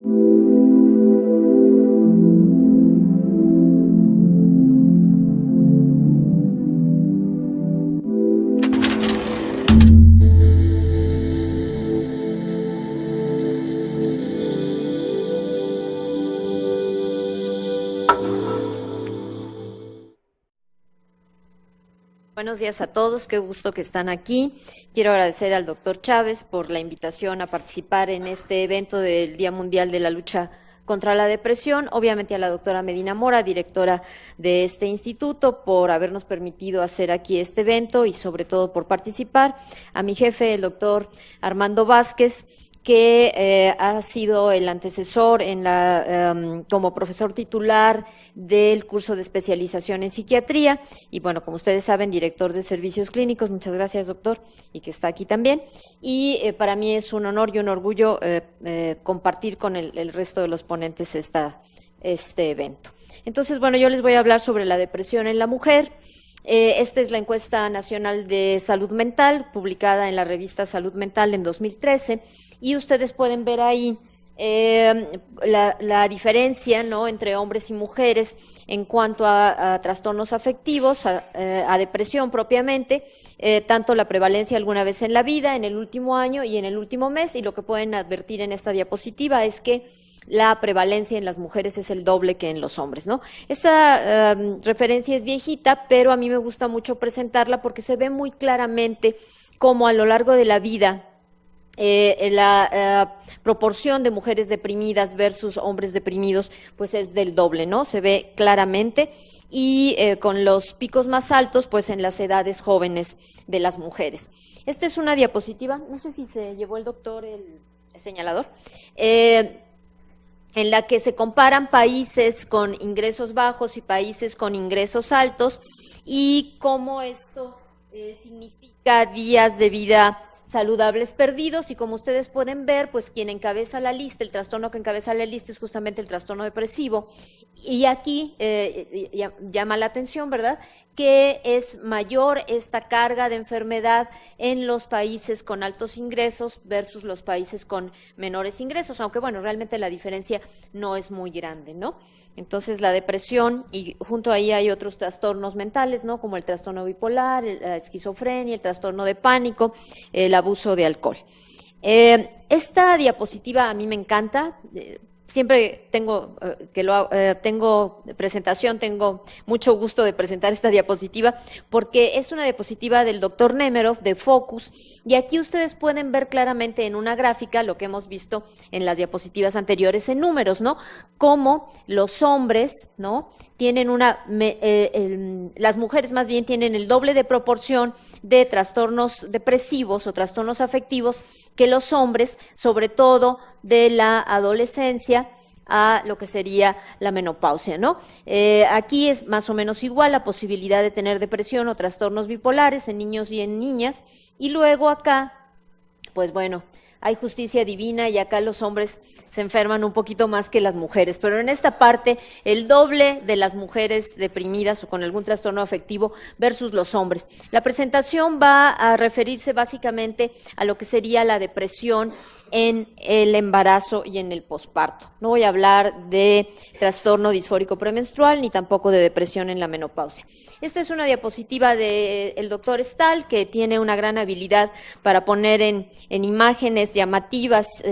Buenos días a todos, qué gusto que están aquí. Quiero agradecer al doctor Chávez por la invitación a participar en este evento del Día Mundial de la Lucha contra la Depresión, obviamente a la doctora Medina Mora, directora de este instituto, por habernos permitido hacer aquí este evento y sobre todo por participar, a mi jefe, el doctor Armando Vázquez, que ha sido el antecesor como profesor titular del curso de especialización en psiquiatría y, bueno, como ustedes saben, director de servicios clínicos. Muchas gracias, doctor, y que está aquí también. Y para mí es un honor y un orgullo compartir con el resto de los ponentes este evento. Entonces, bueno, yo les voy a hablar sobre la depresión en la mujer. Esta es la encuesta nacional de salud mental, publicada en la revista Salud Mental en 2013, y ustedes pueden ver ahí la diferencia, ¿no?, entre hombres y mujeres en cuanto a trastornos afectivos, a depresión propiamente, tanto la prevalencia alguna vez en la vida, en el último año y en el último mes, y lo que pueden advertir en esta diapositiva es que la prevalencia en las mujeres es el doble que en los hombres, ¿no? Esta referencia es viejita, pero a mí me gusta mucho presentarla porque se ve muy claramente cómo a lo largo de la vida la proporción de mujeres deprimidas versus hombres deprimidos pues es del doble, ¿no? Se ve claramente y con los picos más altos pues en las edades jóvenes de las mujeres. Esta es una diapositiva, no sé si se llevó el doctor el señalador, en la que se comparan países con ingresos bajos y países con ingresos altos y cómo esto significa días de vida saludables perdidos, y como ustedes pueden ver, pues quien encabeza la lista, el trastorno que encabeza la lista es justamente el trastorno depresivo, y aquí llama la atención, ¿verdad?, que es mayor esta carga de enfermedad en los países con altos ingresos versus los países con menores ingresos, aunque bueno, realmente la diferencia no es muy grande, ¿no? Entonces la depresión, y junto ahí hay otros trastornos mentales, ¿no?, como el trastorno bipolar, la esquizofrenia, el trastorno de pánico, el abuso de alcohol. Esta diapositiva a mí me encanta. Siempre tengo tengo presentación, tengo mucho gusto de presentar esta diapositiva porque es una diapositiva del doctor Nemerov de Focus, y aquí ustedes pueden ver claramente en una gráfica lo que hemos visto en las diapositivas anteriores en números, ¿no? Cómo los hombres, ¿no?, tienen las mujeres más bien tienen el doble de proporción de trastornos depresivos o trastornos afectivos que los hombres, sobre todo de la adolescencia a lo que sería la menopausia, ¿no? Aquí es más o menos igual la posibilidad de tener depresión o trastornos bipolares en niños y en niñas, y luego acá, pues bueno, hay justicia divina y acá los hombres se enferman un poquito más que las mujeres, pero en esta parte el doble de las mujeres deprimidas o con algún trastorno afectivo versus los hombres. La presentación va a referirse básicamente a lo que sería la depresión en el embarazo y en el posparto. No voy a hablar de trastorno disfórico premenstrual ni tampoco de depresión en la menopausia. Esta es una diapositiva del doctor Stahl, que tiene una gran habilidad para poner en imágenes llamativas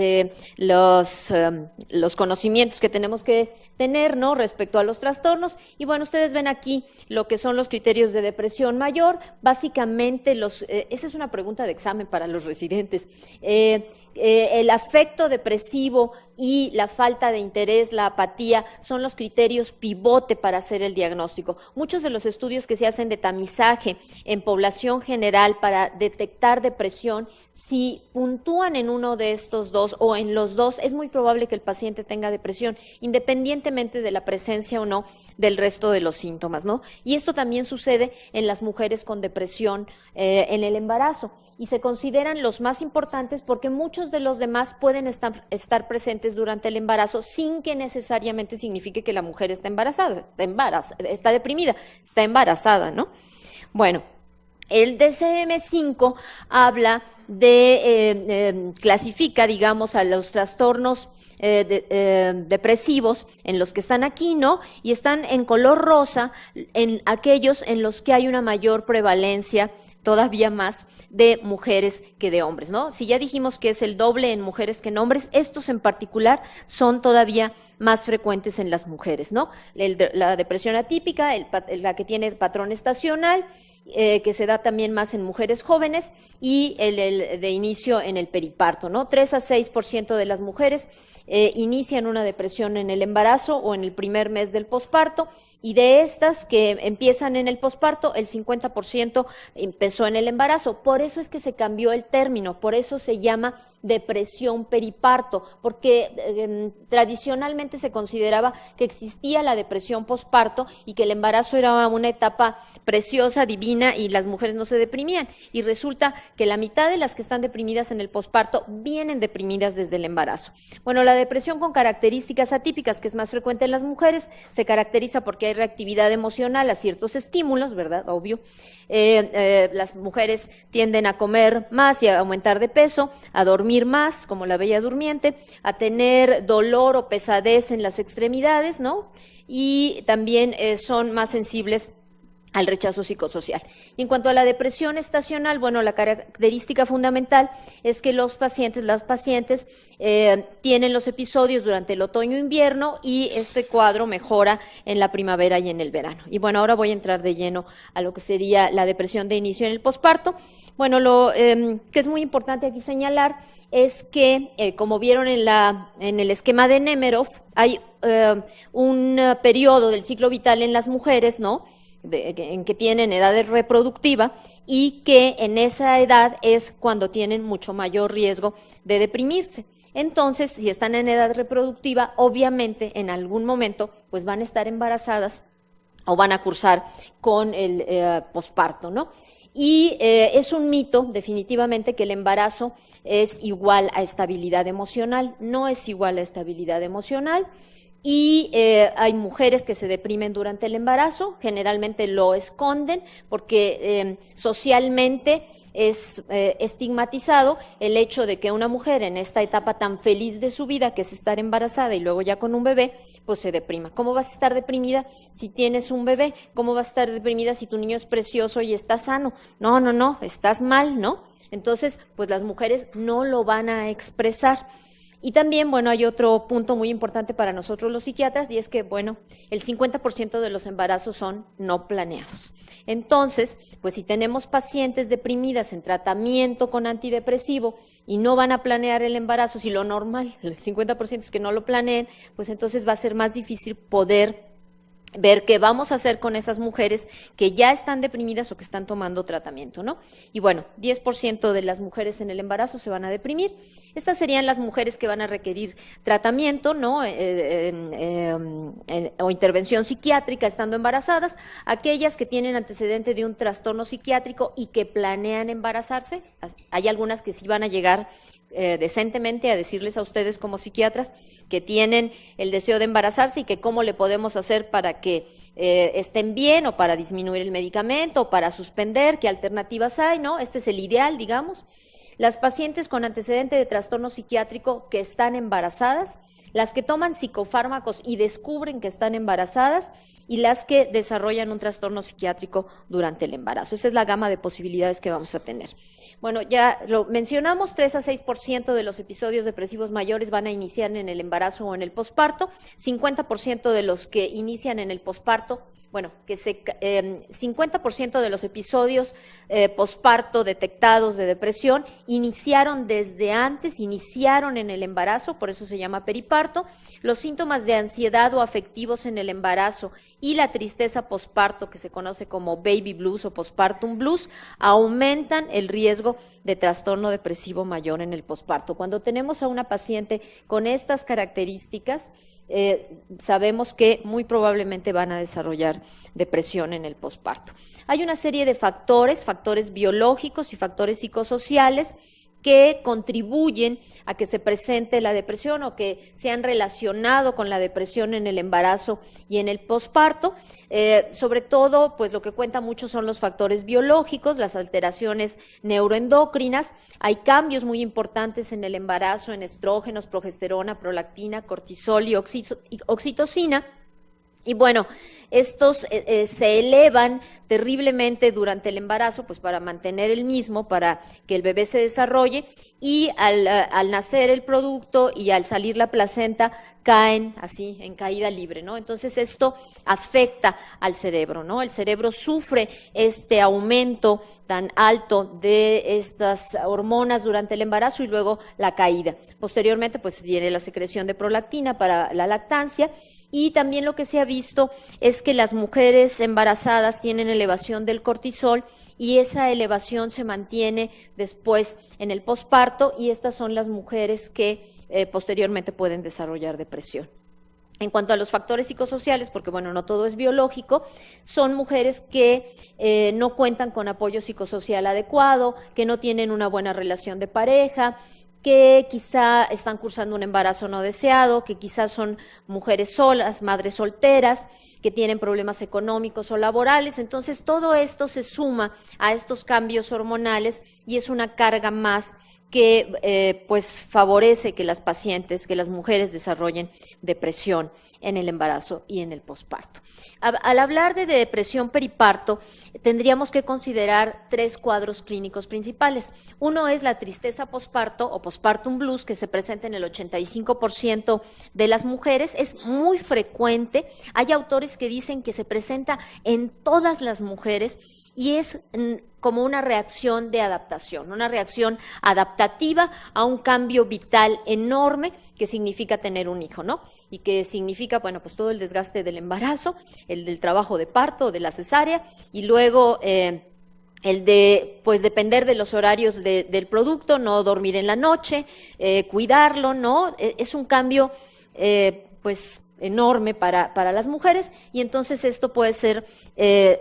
los conocimientos que tenemos que tener, ¿no?, respecto a los trastornos. Y bueno, ustedes ven aquí lo que son los criterios de depresión mayor. Básicamente, esa es una pregunta de examen para los residentes. El afecto depresivo y la falta de interés, la apatía, son los criterios pivote para hacer el diagnóstico. Muchos de los estudios que se hacen de tamizaje en población general para detectar depresión, si puntúan en uno de estos dos o en los dos, es muy probable que el paciente tenga depresión, independientemente de la presencia o no del resto de los síntomas, ¿no? Y esto también sucede en las mujeres con depresión en el embarazo, y se consideran los más importantes porque muchos de los demás pueden estar presentes durante el embarazo sin que necesariamente signifique que la mujer está embarazada, está deprimida, está embarazada, ¿no? Bueno, El DSM-5 habla de, clasifica, digamos, a los trastornos depresivos en los que están aquí, ¿no? Y están en color rosa en aquellos en los que hay una mayor prevalencia, todavía más, de mujeres que de hombres, ¿no? Si ya dijimos que es el doble en mujeres que en hombres, estos en particular son todavía más frecuentes en las mujeres, ¿no? La depresión atípica, la que tiene patrón estacional, que se da también más en mujeres jóvenes, y el de inicio en el periparto, ¿no? 3 a 6% de las mujeres inician una depresión en el embarazo o en el primer mes del posparto, y de estas que empiezan en el posparto, el 50% empezó en el embarazo. Por eso es que se cambió el término, por eso se llama depresión periparto, porque tradicionalmente se consideraba que existía la depresión posparto y que el embarazo era una etapa preciosa, divina, y las mujeres no se deprimían. Y resulta que la mitad de las que están deprimidas en el posparto vienen deprimidas desde el embarazo. Bueno, la depresión con características atípicas, que es más frecuente en las mujeres, se caracteriza porque hay reactividad emocional a ciertos estímulos, ¿verdad? Obvio. Las mujeres tienden a comer más y a aumentar de peso, a dormir más, como la Bella Durmiente, a tener dolor o pesadez en las extremidades, ¿no? Y también son más sensibles al rechazo psicosocial. Y en cuanto a la depresión estacional, bueno, la característica fundamental es que las pacientes tienen los episodios durante el otoño-invierno, y este cuadro mejora en la primavera y en el verano. Y bueno, ahora voy a entrar de lleno a lo que sería la depresión de inicio en el posparto. Bueno, lo que es muy importante aquí señalar es que, como vieron en el esquema de Nemerov, hay un periodo del ciclo vital en las mujeres, ¿no?, en que tienen edad reproductiva, y que en esa edad es cuando tienen mucho mayor riesgo de deprimirse. Entonces, si están en edad reproductiva, obviamente en algún momento pues van a estar embarazadas o van a cursar con el posparto, ¿no? Y es un mito, definitivamente, que el embarazo es igual a estabilidad emocional. No es igual a estabilidad emocional. Y hay mujeres que se deprimen durante el embarazo, generalmente lo esconden porque socialmente es estigmatizado el hecho de que una mujer en esta etapa tan feliz de su vida, que es estar embarazada y luego ya con un bebé, pues se deprima. ¿Cómo vas a estar deprimida si tienes un bebé? ¿Cómo vas a estar deprimida si tu niño es precioso y está sano? No, estás mal, ¿no? Entonces, pues las mujeres no lo van a expresar. Y también, bueno, hay otro punto muy importante para nosotros los psiquiatras, y es que, bueno, el 50% de los embarazos son no planeados. Entonces, pues si tenemos pacientes deprimidas en tratamiento con antidepresivo y no van a planear el embarazo, si lo normal, el 50% es que no lo planeen, pues entonces va a ser más difícil poder ver qué vamos a hacer con esas mujeres que ya están deprimidas o que están tomando tratamiento, ¿no? Y bueno, 10% de las mujeres en el embarazo se van a deprimir. Estas serían las mujeres que van a requerir tratamiento, ¿no? O intervención psiquiátrica estando embarazadas. Aquellas que tienen antecedente de un trastorno psiquiátrico y que planean embarazarse. Hay algunas que sí van a llegar decentemente a decirles a ustedes como psiquiatras que tienen el deseo de embarazarse y que cómo le podemos hacer para que estén bien, o para disminuir el medicamento, o para suspender, qué alternativas hay, ¿no? Este es el ideal, digamos. Las pacientes con antecedente de trastorno psiquiátrico que están embarazadas, las que toman psicofármacos y descubren que están embarazadas, y las que desarrollan un trastorno psiquiátrico durante el embarazo. Esa es la gama de posibilidades que vamos a tener. Bueno, ya lo mencionamos, 3 a 6% de los episodios depresivos mayores van a iniciar en el embarazo o en el posparto, 50% de los que inician en el posparto, bueno, 50% de los episodios posparto detectados de depresión iniciaron desde antes, iniciaron en el embarazo, por eso se llama periparto. Los síntomas de ansiedad o afectivos en el embarazo y la tristeza posparto, que se conoce como baby blues o postpartum blues, aumentan el riesgo de trastorno depresivo mayor en el posparto. Cuando tenemos a una paciente con estas características, sabemos que muy probablemente van a desarrollar depresión en el posparto. Hay una serie de factores biológicos y factores psicosociales que contribuyen a que se presente la depresión o que se han relacionado con la depresión en el embarazo y en el posparto. Sobre todo, pues lo que cuenta mucho son los factores biológicos, las alteraciones neuroendocrinas. Hay cambios muy importantes en el embarazo en estrógenos, progesterona, prolactina, cortisol y oxitocina. Y bueno, estos se elevan terriblemente durante el embarazo, pues para mantener el mismo, para que el bebé se desarrolle, y al nacer el producto y al salir la placenta caen así en caída libre, ¿no? Entonces esto afecta al cerebro, ¿no? El cerebro sufre este aumento tan alto de estas hormonas durante el embarazo y luego la caída. Posteriormente, pues viene la secreción de prolactina para la lactancia. Y también lo que se ha visto es que las mujeres embarazadas tienen elevación del cortisol y esa elevación se mantiene después en el posparto, y estas son las mujeres que posteriormente pueden desarrollar depresión. En cuanto a los factores psicosociales, porque bueno, no todo es biológico, son mujeres que no cuentan con apoyo psicosocial adecuado, que no tienen una buena relación de pareja, que quizá están cursando un embarazo no deseado, que quizás son mujeres solas, madres solteras, que tienen problemas económicos o laborales. Entonces, todo esto se suma a estos cambios hormonales y es una carga más que pues favorece que las pacientes, que las mujeres desarrollen depresión en el embarazo y en el posparto. Al hablar de depresión periparto, tendríamos que considerar 3 cuadros clínicos principales. Uno es la tristeza posparto o postpartum blues, que se presenta en el 85% de las mujeres. Es muy frecuente. Hay autores que dicen que se presenta en todas las mujeres y es como una reacción de adaptación, una reacción adaptativa a un cambio vital enorme que significa tener un hijo, ¿no? Y que significa, bueno, pues todo el desgaste del embarazo, el del trabajo de parto, de la cesárea, y luego el de, pues, depender de los horarios del producto, no dormir en la noche, cuidarlo, ¿no? Es un cambio, pues, enorme para las mujeres, y entonces esto puede ser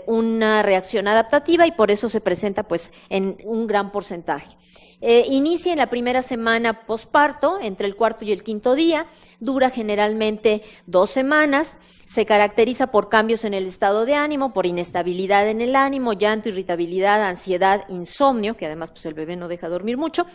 una reacción adaptativa y por eso se presenta pues en un gran porcentaje. Inicia en la primera semana posparto, entre el 4º y el 5º día, dura generalmente 2 semanas, se caracteriza por cambios en el estado de ánimo, por inestabilidad en el ánimo, llanto, irritabilidad, ansiedad, insomnio, que además pues el bebé no deja dormir mucho,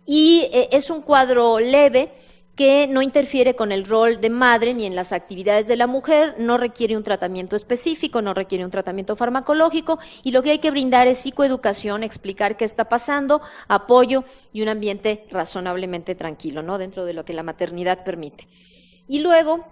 y es un cuadro leve que no interfiere con el rol de madre ni en las actividades de la mujer, no requiere un tratamiento específico, no requiere un tratamiento farmacológico, y lo que hay que brindar es psicoeducación, explicar qué está pasando, apoyo y un ambiente razonablemente tranquilo, ¿no? Dentro de lo que la maternidad permite. Y luego,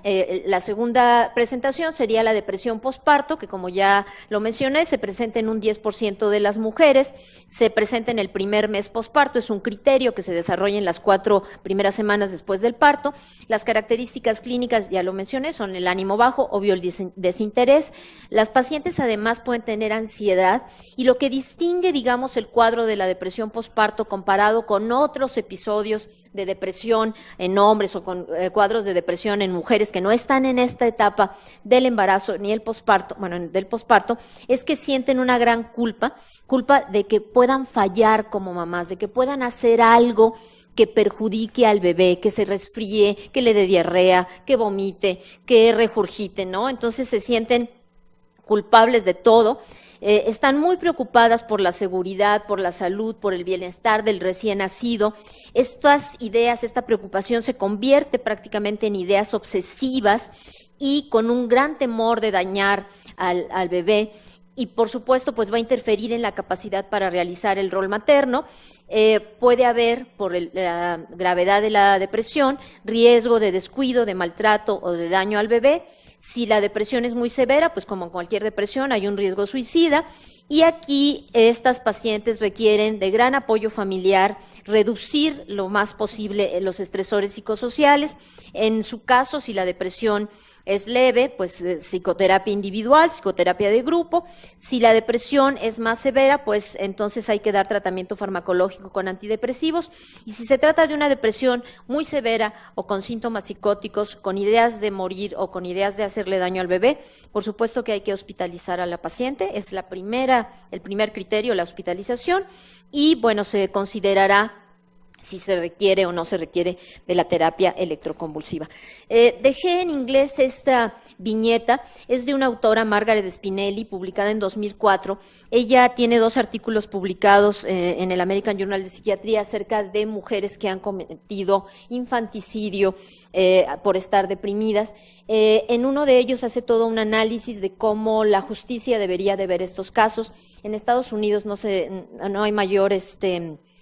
la segunda presentación sería la depresión posparto, que como ya lo mencioné, se presenta en un 10% de las mujeres, se presenta en el primer mes posparto, es un criterio que se desarrolla en las 4 primeras semanas después del parto. Las características clínicas, ya lo mencioné, son el ánimo bajo, obvio el desinterés. Las pacientes además pueden tener ansiedad, y lo que distingue, digamos, el cuadro de la depresión posparto comparado con otros episodios de depresión en hombres o con cuadros de depresión en mujeres que no están en esta etapa del embarazo ni el posparto, bueno, del posparto, es que sienten una gran culpa de que puedan fallar como mamás, de que puedan hacer algo que perjudique al bebé, que se resfríe, que le dé diarrea, que vomite, que regurgite, ¿no? Entonces se sienten culpables de todo. Están muy preocupadas por la seguridad, por la salud, por el bienestar del recién nacido. Estas ideas, esta preocupación se convierte prácticamente en ideas obsesivas y con un gran temor de dañar al bebé. Y por supuesto, pues va a interferir en la capacidad para realizar el rol materno. Puede haber, por la gravedad de la depresión, riesgo de descuido, de maltrato o de daño al bebé. Si la depresión es muy severa, pues como en cualquier depresión hay un riesgo suicida. Y aquí estas pacientes requieren de gran apoyo familiar, reducir lo más posible los estresores psicosociales. En su caso, si la depresión es leve, pues psicoterapia individual, psicoterapia de grupo. Si la depresión es más severa, pues entonces hay que dar tratamiento farmacológico con antidepresivos. Y si se trata de una depresión muy severa o con síntomas psicóticos, con ideas de morir o con ideas de hacerle daño al bebé, por supuesto que hay que hospitalizar a la paciente. Es el primer criterio, la hospitalización. Y bueno, se considerará si se requiere o no se requiere de la terapia electroconvulsiva. Dejé en inglés esta viñeta, es de una autora, Margaret Spinelli, publicada en 2004. Ella tiene 2 artículos publicados en el American Journal de Psiquiatría acerca de mujeres que han cometido infanticidio por estar deprimidas. En uno de ellos hace todo un análisis de cómo la justicia debería de ver estos casos. En Estados Unidos no hay mayor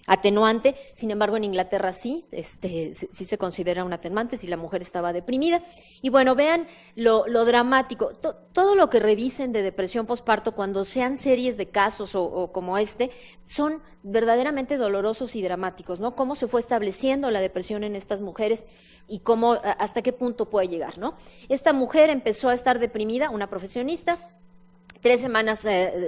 atenuante, sin embargo en Inglaterra sí se considera un atenuante si la mujer estaba deprimida. Y bueno, vean lo dramático, todo lo que revisen de depresión posparto cuando sean series de casos o como son verdaderamente dolorosos y dramáticos, ¿no? Cómo se fue estableciendo la depresión en estas mujeres y cómo, hasta qué punto puede llegar, ¿no? Esta mujer empezó a estar deprimida, una profesionista, 3 semanas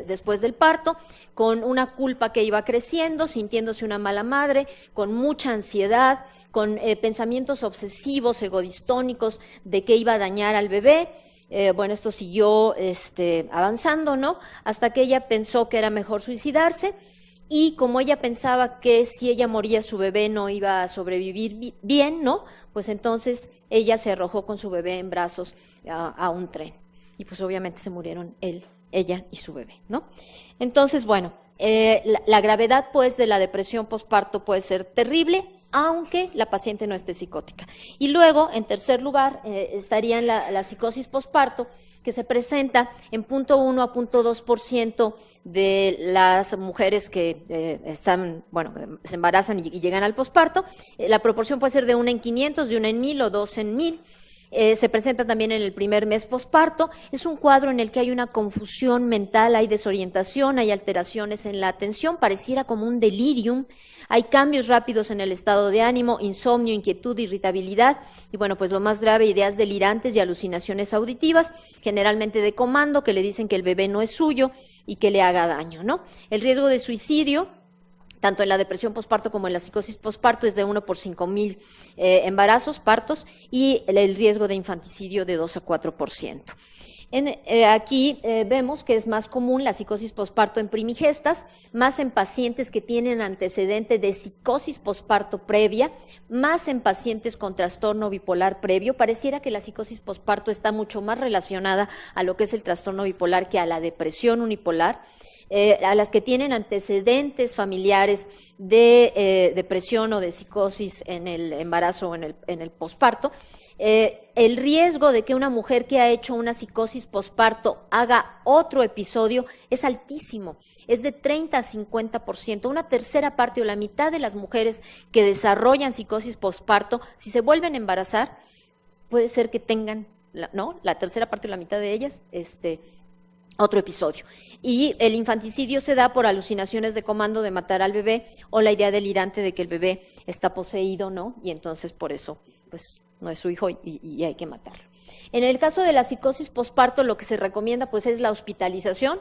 después del parto, con una culpa que iba creciendo, sintiéndose una mala madre, con mucha ansiedad, con pensamientos obsesivos, egodistónicos, de que iba a dañar al bebé. Bueno, esto siguió avanzando, ¿no? Hasta que ella pensó que era mejor suicidarse. Y como ella pensaba que si ella moría su bebé no iba a sobrevivir bien, ¿no? Pues entonces ella se arrojó con su bebé en brazos a un tren. Y pues obviamente se murieron ella y su bebé, ¿no? Entonces, bueno, la gravedad pues de la depresión posparto puede ser terrible, aunque la paciente no esté psicótica. Y luego, en tercer lugar, estaría la psicosis posparto, que se presenta en 0.1 a 0.2% de las mujeres que se embarazan y llegan al posparto. La proporción puede ser de 1 en 500, de 1 en 1000 o 2 en 1000. Se presenta también en el primer mes posparto. Es un cuadro en el que hay una confusión mental, hay desorientación, hay alteraciones en la atención, pareciera como un delirium, hay cambios rápidos en el estado de ánimo, insomnio, inquietud, irritabilidad y bueno, pues lo más grave, ideas delirantes y alucinaciones auditivas, generalmente de comando, que le dicen que el bebé no es suyo y que le haga daño, ¿no? El riesgo de suicidio, tanto en la depresión posparto como en la psicosis posparto, es de 1 por 5,000 embarazos, partos, y el riesgo de infanticidio de 2 a 4%. Aquí vemos que es más común la psicosis posparto en primigestas, más en pacientes que tienen antecedente de psicosis posparto previa, más en pacientes con trastorno bipolar previo. Pareciera que la psicosis posparto está mucho más relacionada a lo que es el trastorno bipolar que a la depresión unipolar. A las que tienen antecedentes familiares de depresión o de psicosis en el embarazo o en el posparto, el riesgo de que una mujer que ha hecho una psicosis posparto haga otro episodio es altísimo, es de 30 a 50%, una tercera parte o la mitad de las mujeres que desarrollan psicosis posparto, si se vuelven a embarazar, puede ser que tengan, la tercera parte o la mitad de ellas, otro episodio. Y el infanticidio se da por alucinaciones de comando de matar al bebé o la idea delirante de que el bebé está poseído, ¿no? Y entonces por eso, pues, no es su hijo y hay que matarlo. En el caso de la psicosis posparto, lo que se recomienda, pues, es la hospitalización.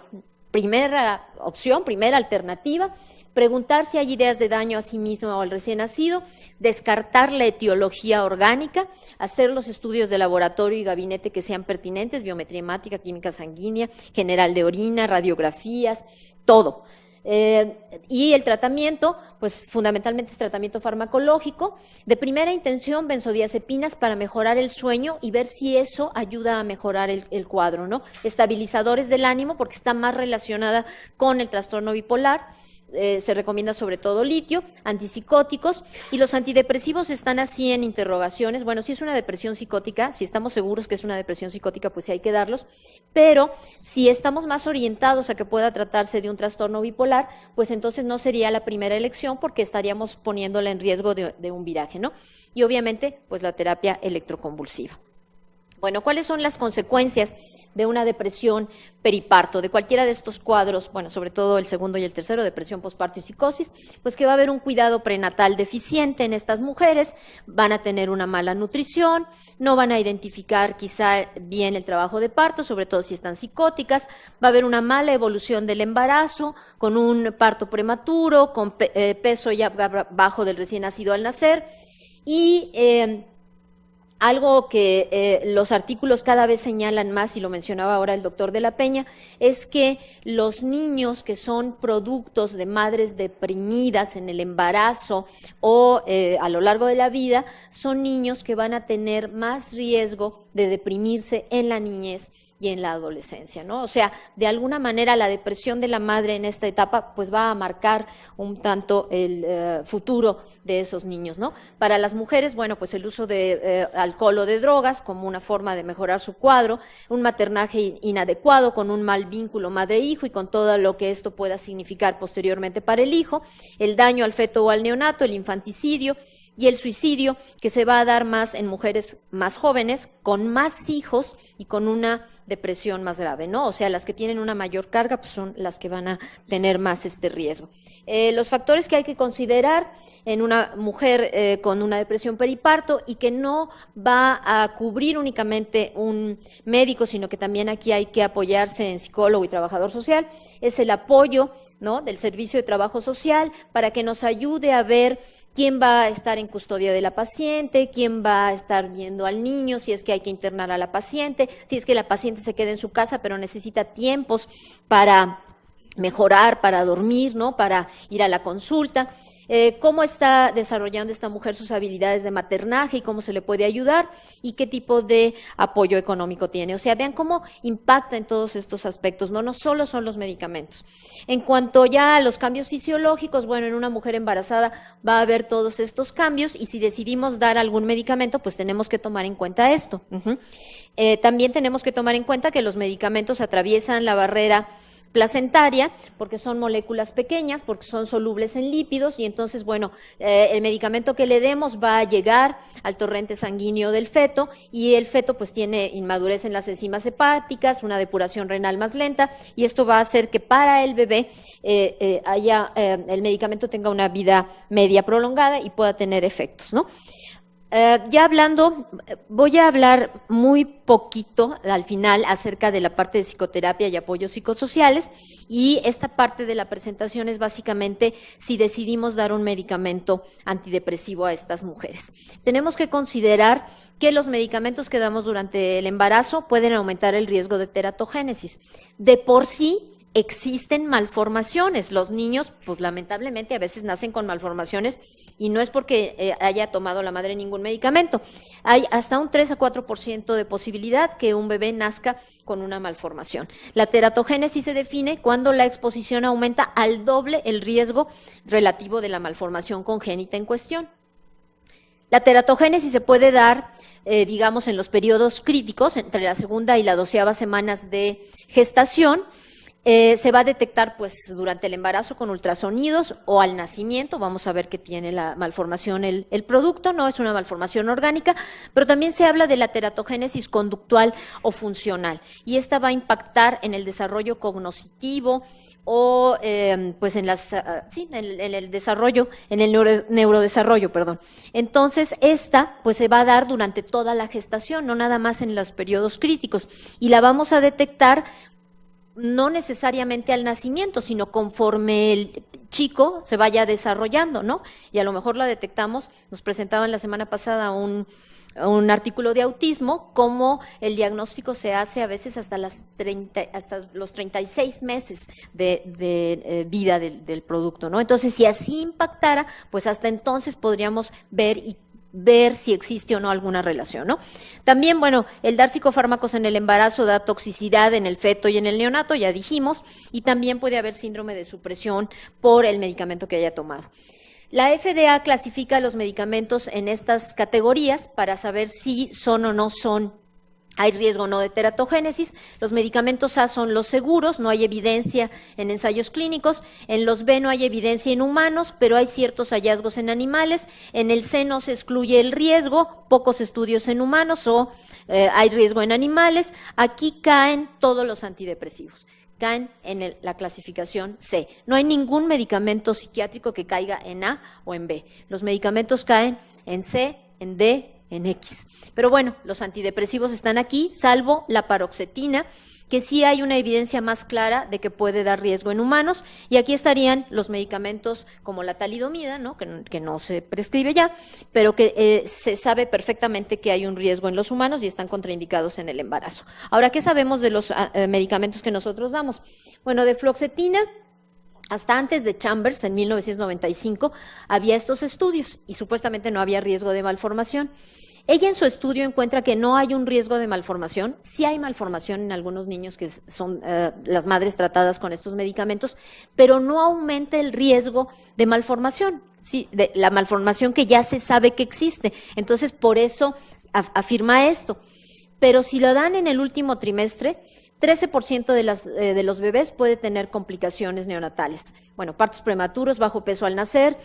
Primera opción, primera alternativa, preguntar si hay ideas de daño a sí misma o al recién nacido, descartar la etiología orgánica, hacer los estudios de laboratorio y gabinete que sean pertinentes, biometría hemática, química sanguínea, general de orina, radiografías, todo. Y el tratamiento, pues fundamentalmente es tratamiento farmacológico, de primera intención benzodiazepinas para mejorar el sueño y ver si eso ayuda a mejorar el cuadro, ¿no? Estabilizadores del ánimo porque está más relacionada con el trastorno bipolar. Se recomienda sobre todo litio, antipsicóticos, y los antidepresivos están así en interrogaciones. Bueno, si es una depresión psicótica, si estamos seguros que es una depresión psicótica, pues sí hay que darlos, pero si estamos más orientados a que pueda tratarse de un trastorno bipolar, pues entonces no sería la primera elección porque estaríamos poniéndola en riesgo de un viraje, ¿no? Y obviamente, pues la terapia electroconvulsiva. Bueno, ¿cuáles son las consecuencias de una depresión periparto, de cualquiera de estos cuadros? Bueno, sobre todo el segundo y el tercero, depresión posparto y psicosis, pues que va a haber un cuidado prenatal deficiente en estas mujeres, van a tener una mala nutrición, no van a identificar quizá bien el trabajo de parto, sobre todo si están psicóticas, va a haber una mala evolución del embarazo, con un parto prematuro, con peso ya bajo del recién nacido al nacer, y Algo que los artículos cada vez señalan más, y lo mencionaba ahora el doctor de la Peña, es que los niños que son productos de madres deprimidas en el embarazo o a lo largo de la vida, son niños que van a tener más riesgo de deprimirse en la niñez y en la adolescencia, ¿no? O sea, de alguna manera la depresión de la madre en esta etapa pues va a marcar un tanto el futuro de esos niños, ¿no? Para las mujeres, bueno, pues el uso de alcohol o de drogas como una forma de mejorar su cuadro, un maternaje inadecuado con un mal vínculo madre-hijo y con todo lo que esto pueda significar posteriormente para el hijo, el daño al feto o al neonato, el infanticidio y el suicidio, que se va a dar más en mujeres más jóvenes, con más hijos y con una depresión más grave, ¿no? O sea, las que tienen una mayor carga pues son las que van a tener más este riesgo. Los factores que hay que considerar en una mujer con una depresión periparto y que no va a cubrir únicamente un médico, sino que también aquí hay que apoyarse en psicólogo y trabajador social, es el apoyo, ¿no?, del servicio de trabajo social para que nos ayude a ver quién va a estar en custodia de la paciente, quién va a estar viendo al niño, si es que hay que internar a la paciente, si es que la paciente se queda en su casa pero necesita tiempos para mejorar, para dormir, ¿no?, para ir a la consulta. Cómo está desarrollando esta mujer sus habilidades de maternaje y cómo se le puede ayudar y qué tipo de apoyo económico tiene. O sea, vean cómo impacta en todos estos aspectos, no solo son los medicamentos. En cuanto ya a los cambios fisiológicos, bueno, en una mujer embarazada va a haber todos estos cambios y si decidimos dar algún medicamento, pues tenemos que tomar en cuenta esto. También tenemos que tomar en cuenta que los medicamentos atraviesan la barrera placentaria, porque son moléculas pequeñas, porque son solubles en lípidos y entonces, bueno, el medicamento que le demos va a llegar al torrente sanguíneo del feto y el feto pues tiene inmadurez en las enzimas hepáticas, una depuración renal más lenta y esto va a hacer que para el bebé el medicamento tenga una vida media prolongada y pueda tener efectos, ¿no? Ya hablando, voy a hablar muy poquito al final acerca de la parte de psicoterapia y apoyos psicosociales y esta parte de la presentación es básicamente si decidimos dar un medicamento antidepresivo a estas mujeres. Tenemos que considerar que los medicamentos que damos durante el embarazo pueden aumentar el riesgo de teratogénesis. De por sí, existen malformaciones. Los niños, pues lamentablemente, a veces nacen con malformaciones y no es porque haya tomado la madre ningún medicamento. Hay hasta un 3 a 4% de posibilidad que un bebé nazca con una malformación. La teratogénesis se define cuando la exposición aumenta al doble el riesgo relativo de la malformación congénita en cuestión. La teratogénesis se puede dar, digamos, en los periodos críticos, entre la segunda y la 12ª semanas de gestación. Se va a detectar pues durante el embarazo con ultrasonidos o al nacimiento, vamos a ver que tiene la malformación el producto, no es una malformación orgánica, pero también se habla de la teratogénesis conductual o funcional y esta va a impactar en el desarrollo cognitivo o pues en el desarrollo, en el neurodesarrollo, perdón. Entonces esta pues se va a dar durante toda la gestación, no nada más en los periodos críticos y la vamos a detectar no necesariamente al nacimiento, sino conforme el chico se vaya desarrollando, ¿no? Y a lo mejor la detectamos, nos presentaban la semana pasada un artículo de autismo, cómo el diagnóstico se hace a veces hasta los 36 meses de vida del producto, ¿no? Entonces, si así impactara, pues hasta entonces podríamos ver si existe o no alguna relación, ¿no? También, bueno, el dar psicofármacos en el embarazo da toxicidad en el feto y en el neonato, ya dijimos, y también puede haber síndrome de supresión por el medicamento que haya tomado. La FDA clasifica los medicamentos en estas categorías para saber si son o no son. Hay riesgo o no de teratogénesis. Los medicamentos A son los seguros, no hay evidencia en ensayos clínicos. En los B no hay evidencia en humanos, pero hay ciertos hallazgos en animales. En el C no se excluye el riesgo, pocos estudios en humanos o hay riesgo en animales. Aquí caen todos los antidepresivos. Caen en la clasificación C. No hay ningún medicamento psiquiátrico que caiga en A o en B. Los medicamentos caen en C, en D, en X. Pero bueno, los antidepresivos están aquí, salvo la paroxetina, que sí hay una evidencia más clara de que puede dar riesgo en humanos, y aquí estarían los medicamentos como la talidomida, ¿no? Que no se prescribe ya, pero que se sabe perfectamente que hay un riesgo en los humanos y están contraindicados en el embarazo. Ahora, ¿qué sabemos de los medicamentos que nosotros damos? Bueno, de fluoxetina, hasta antes de Chambers, en 1995, había estos estudios y supuestamente no había riesgo de malformación. Ella en su estudio encuentra que no hay un riesgo de malformación, sí hay malformación en algunos niños que son las madres tratadas con estos medicamentos, pero no aumenta el riesgo de malformación, sí, de la malformación que ya se sabe que existe. Entonces, por eso afirma esto. Pero si lo dan en el último trimestre, 13% de los bebés puede tener complicaciones neonatales. Bueno, partos prematuros, bajo peso al nacer,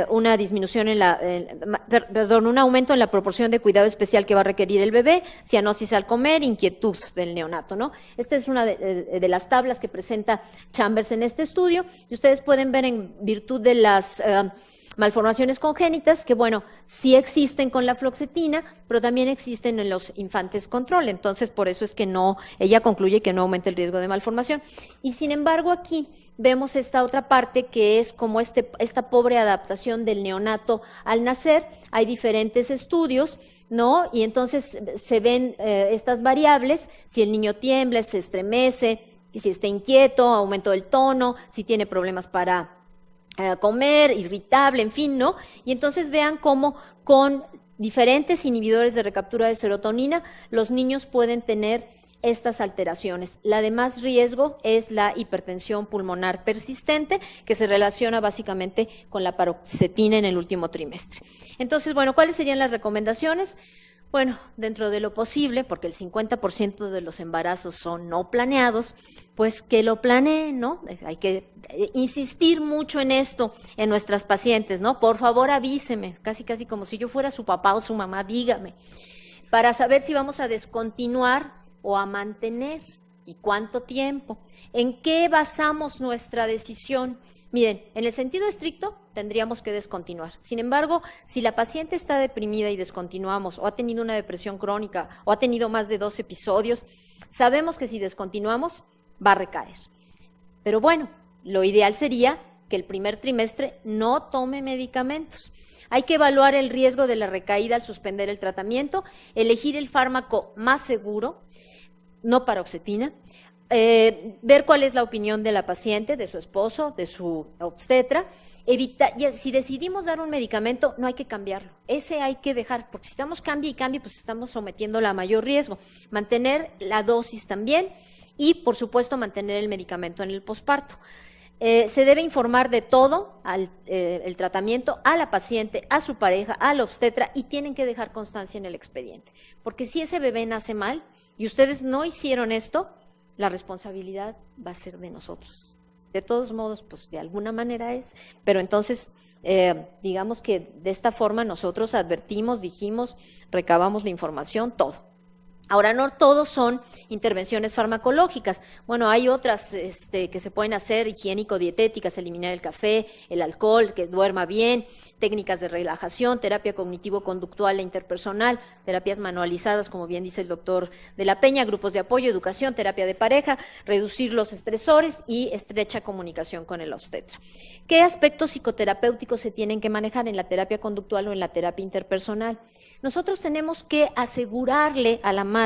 una disminución un aumento en la proporción de cuidado especial que va a requerir el bebé, cianosis al comer, inquietud del neonato, ¿no? Esta es una de las tablas que presenta Chambers en este estudio, y ustedes pueden ver en virtud de las malformaciones congénitas, que bueno, sí existen con la fluoxetina, pero también existen en los infantes control. Entonces, por eso es que no, ella concluye que no aumenta el riesgo de malformación. Y sin embargo, aquí vemos esta otra parte que es como esta pobre adaptación del neonato al nacer. Hay diferentes estudios, ¿no? Y entonces se ven estas variables, si el niño tiembla, se estremece, si está inquieto, aumento del tono, si tiene problemas para comer, irritable, en fin, ¿no? Y entonces vean cómo con diferentes inhibidores de recaptura de serotonina los niños pueden tener estas alteraciones. La de más riesgo es la hipertensión pulmonar persistente, que se relaciona básicamente con la paroxetina en el último trimestre. Entonces, bueno, ¿cuáles serían las recomendaciones? Bueno, dentro de lo posible, porque el 50% de los embarazos son no planeados, pues que lo planeen, ¿no? Hay que insistir mucho en esto en nuestras pacientes, ¿no? Por favor, avíseme, casi como si yo fuera su papá o su mamá, dígame, para saber si vamos a descontinuar o a mantener y cuánto tiempo. ¿En qué basamos nuestra decisión? Miren, en el sentido estricto tendríamos que descontinuar. Sin embargo, si la paciente está deprimida y descontinuamos, o ha tenido una depresión crónica, o ha tenido más de 2 episodios, sabemos que si descontinuamos va a recaer. Pero bueno, lo ideal sería que el primer trimestre no tome medicamentos. Hay que evaluar el riesgo de la recaída al suspender el tratamiento, elegir el fármaco más seguro, no paroxetina, ver cuál es la opinión de la paciente, de su esposo, de su obstetra. Si decidimos dar un medicamento, no hay que cambiarlo. Ese hay que dejar, porque si estamos cambie y cambie, pues estamos sometiéndola a mayor riesgo. Mantener la dosis también y, por supuesto, mantener el medicamento en el posparto. Se debe informar de todo el tratamiento a la paciente, a su pareja, al obstetra, y tienen que dejar constancia en el expediente. Porque si ese bebé nace mal y ustedes no hicieron esto, la responsabilidad va a ser de nosotros. De todos modos, pues de alguna manera es, pero entonces digamos que de esta forma nosotros advertimos, dijimos, recabamos la información, todo. Ahora, no todos son intervenciones farmacológicas. Bueno, hay otras que se pueden hacer, higiénico-dietéticas, eliminar el café, el alcohol, que duerma bien, técnicas de relajación, terapia cognitivo-conductual e interpersonal, terapias manualizadas, como bien dice el doctor de la Peña, grupos de apoyo, educación, terapia de pareja, reducir los estresores y estrecha comunicación con el obstetra. ¿Qué aspectos psicoterapéuticos se tienen que manejar en la terapia conductual o en la terapia interpersonal? Nosotros tenemos que asegurarle a la madre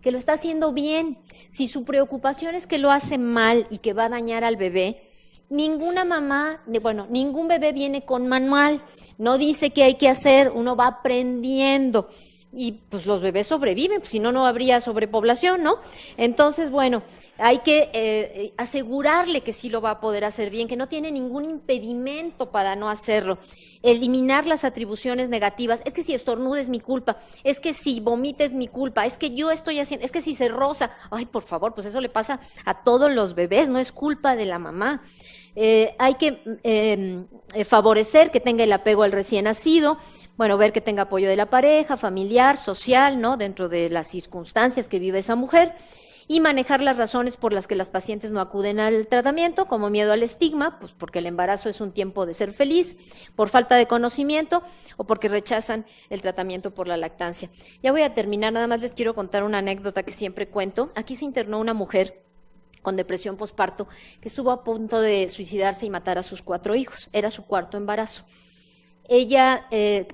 que lo está haciendo bien. Si su preocupación es que lo hace mal y que va a dañar al bebé, ninguna mamá, ningún bebé viene con manual, no dice qué hay que hacer, uno va aprendiendo. Y pues los bebés sobreviven, pues, si no, no habría sobrepoblación, ¿no? Entonces, bueno, hay que asegurarle que sí lo va a poder hacer bien, que no tiene ningún impedimento para no hacerlo. Eliminar las atribuciones negativas. Es que si estornuda es mi culpa, es que si vomita es mi culpa, es que yo estoy haciendo, es que si se roza, ay, por favor, pues eso le pasa a todos los bebés, no es culpa de la mamá. Hay que favorecer que tenga el apego al recién nacido. Bueno, ver que tenga apoyo de la pareja, familiar, social, ¿no? Dentro de las circunstancias que vive esa mujer. y manejar las razones por las que las pacientes no acuden al tratamiento, como miedo al estigma, pues porque el embarazo es un tiempo de ser feliz, por falta de conocimiento o porque rechazan el tratamiento por la lactancia. Ya voy a terminar, nada más les quiero contar una anécdota que siempre cuento. Aquí se internó una mujer con depresión posparto que estuvo a punto de suicidarse y matar a sus 4 hijos. Era su 4º embarazo. Ella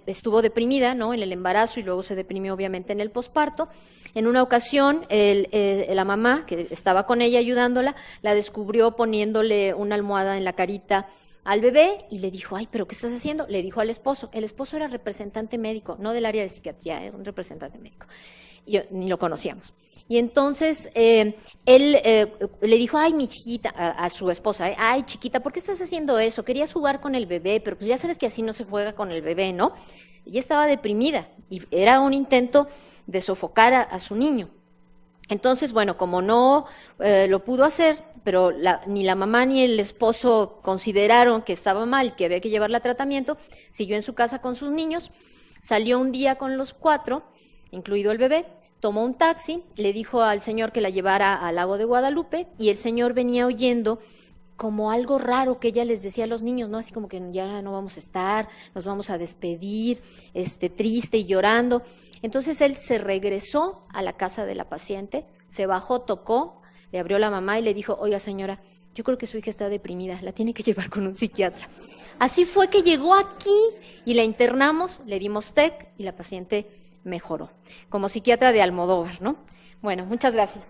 estuvo deprimida, ¿no?, en el embarazo y luego se deprimió obviamente en el posparto. En una ocasión, la mamá, que estaba con ella ayudándola, la descubrió poniéndole una almohada en la carita al bebé y le dijo, ay, ¿pero qué estás haciendo? Le dijo al esposo. El esposo era representante médico, no del área de psiquiatría, era un representante médico. Yo, ni lo conocíamos. Y entonces él le dijo, ay, mi chiquita, a su esposa, ay, chiquita, ¿por qué estás haciendo eso? Querías jugar con el bebé, pero pues ya sabes que así no se juega con el bebé, ¿no? Ella estaba deprimida y era un intento de sofocar a su niño. Entonces, bueno, como no lo pudo hacer, pero ni la mamá ni el esposo consideraron que estaba mal, que había que llevarla a tratamiento, siguió en su casa con sus niños, salió un día con los 4, incluido el bebé, tomó un taxi, le dijo al señor que la llevara al lago de Guadalupe y el señor venía oyendo como algo raro que ella les decía a los niños, ¿no? Así como que ya no vamos a estar, nos vamos a despedir, triste y llorando. Entonces él se regresó a la casa de la paciente, se bajó, tocó, le abrió la mamá y le dijo, oiga señora, yo creo que su hija está deprimida, la tiene que llevar con un psiquiatra. Así fue que llegó aquí y la internamos, le dimos TEC y la paciente mejoró, como psiquiatra de Almodóvar, ¿no? Bueno, muchas gracias.